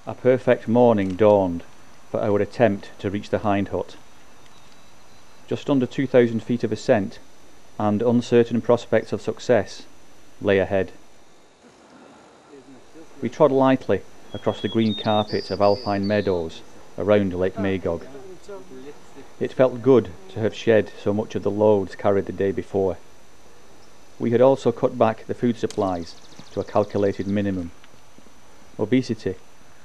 A perfect morning dawned for our attempt to reach the Hind Hut. Just under 2,000 feet of ascent and uncertain prospects of success lay ahead. We trod lightly across the green carpet of alpine meadows around Lake Magog. It felt good to have shed so much of the loads carried the day before. We had also cut back the food supplies to a calculated minimum. Obesity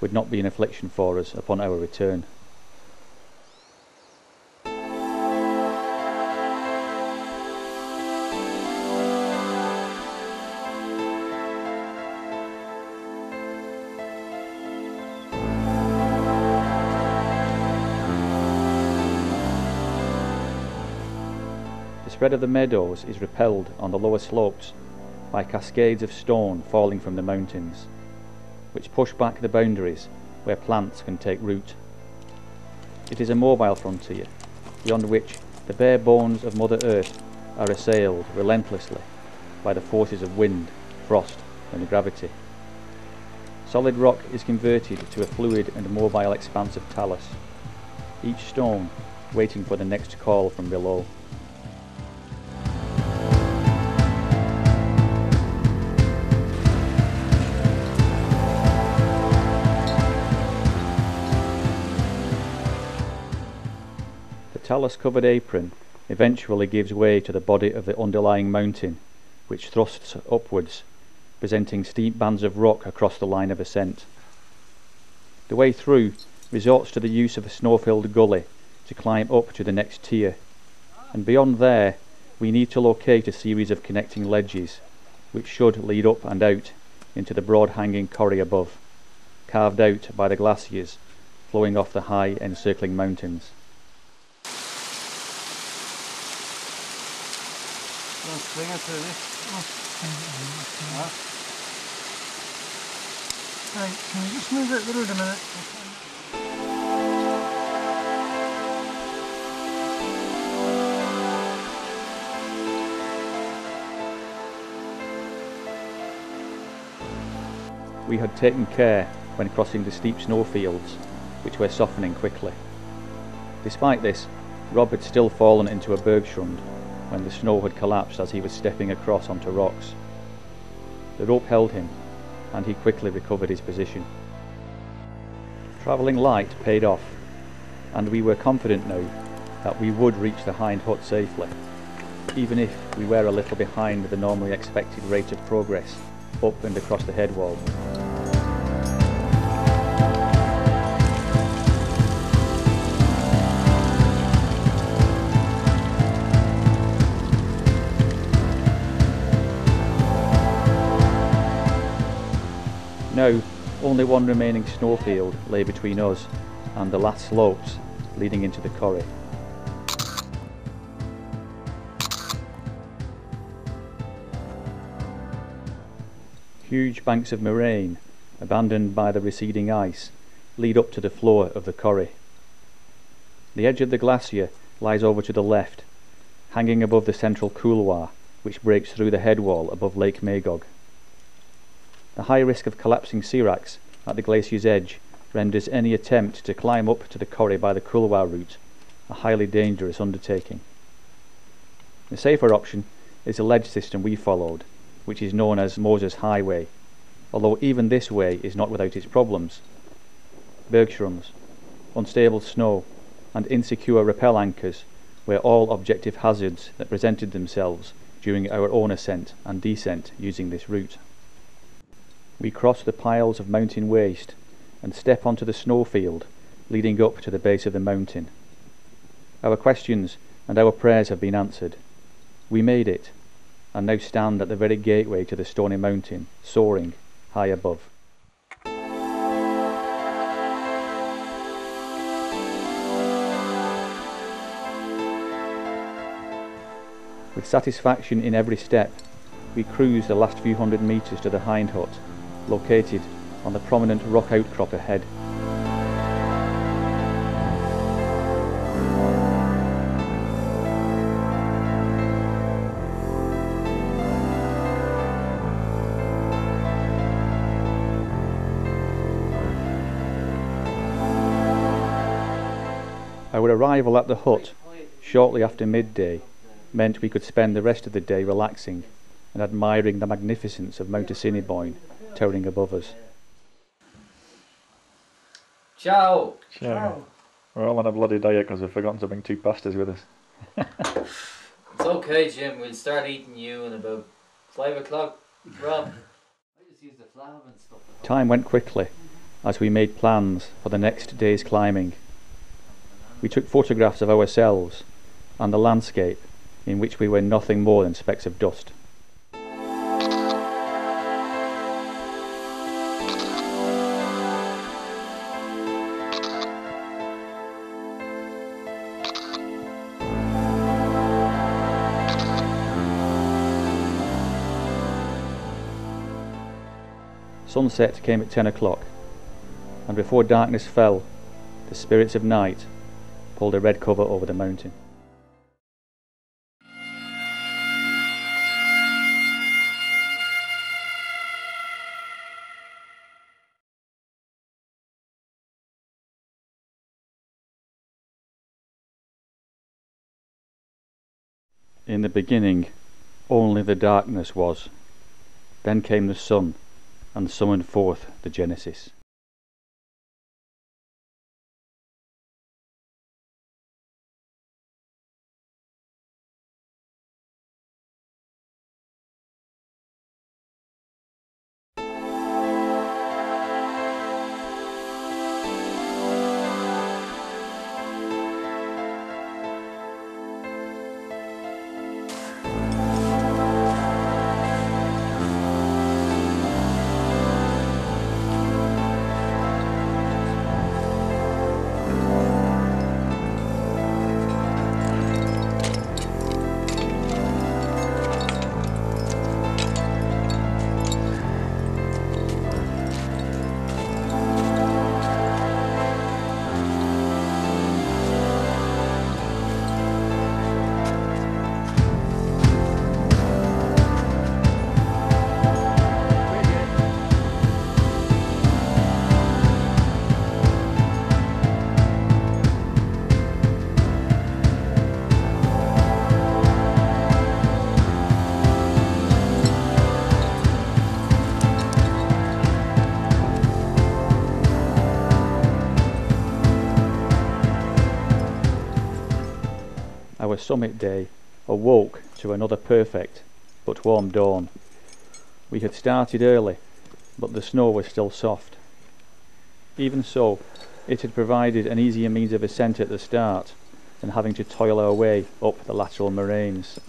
would not be an affliction for us upon our return. The spread of the meadows is repelled on the lower slopes by cascades of stone falling from the mountains, which push back the boundaries where plants can take root. It is a mobile frontier, beyond which the bare bones of Mother Earth are assailed relentlessly by the forces of wind, frost and gravity. Solid rock is converted to a fluid and mobile expanse of talus, each stone waiting for the next call from below. Talus-covered apron eventually gives way to the body of the underlying mountain, which thrusts upwards, presenting steep bands of rock across the line of ascent. The way through resorts to the use of a snow-filled gully to climb up to the next tier, and beyond there we need to locate a series of connecting ledges, which should lead up and out into the broad-hanging corrie above, carved out by the glaciers flowing off the high encircling mountains. Swing it through this. Right, can you just move it the road a minute? We had taken care when crossing the steep snowfields, which were softening quickly. Despite this, Rob had still fallen into a bergschrund when the snow had collapsed as he was stepping across onto rocks. The rope held him, and he quickly recovered his position. Travelling light paid off, and we were confident now that we would reach the Hind Hut safely, even if we were a little behind the normally expected rate of progress up and across the head wall. Now, only one remaining snowfield lay between us and the last slopes leading into the corrie. Huge banks of moraine, abandoned by the receding ice, lead up to the floor of the corrie. The edge of the glacier lies over to the left, hanging above the central couloir, which breaks through the head wall above Lake Magog. The high risk of collapsing seracs at the glacier's edge renders any attempt to climb up to the corrie by the couloir route a highly dangerous undertaking. The safer option is the ledge system we followed, which is known as Moses Highway, although even this way is not without its problems. Bergschrunds, unstable snow, and insecure rappel anchors were all objective hazards that presented themselves during our own ascent and descent using this route. We cross the piles of mountain waste and step onto the snowfield leading up to the base of the mountain. Our questions and our prayers have been answered. We made it, and now stand at the very gateway to the Stoney Mountain, soaring high above. With satisfaction in every step, we cruise the last few hundred metres to the Hind Hut, located on the prominent rock outcrop ahead. Our arrival at the hut shortly after midday meant we could spend the rest of the day relaxing and admiring the magnificence of Mount-Assiniboine towering above us. Ciao! Ciao. We're all on a bloody diet because we've forgotten to bring 2 pastas with us. It's okay, Jim. We'll start eating you in about 5 o'clock, Rob. I just use the flav and stuff. Time went quickly as we made plans for the next day's climbing. We took photographs of ourselves and the landscape, in which we were nothing more than specks of dust. Sunset came at 10 o'clock, and before darkness fell, the spirits of night pulled a red cover over the mountain. In the beginning, only the darkness was. Then came the sun, and summoned forth the Genesis. Our summit day awoke to another perfect but warm dawn. We had started early, but the snow was still soft. Even so, it had provided an easier means of ascent at the start than having to toil our way up the lateral moraines.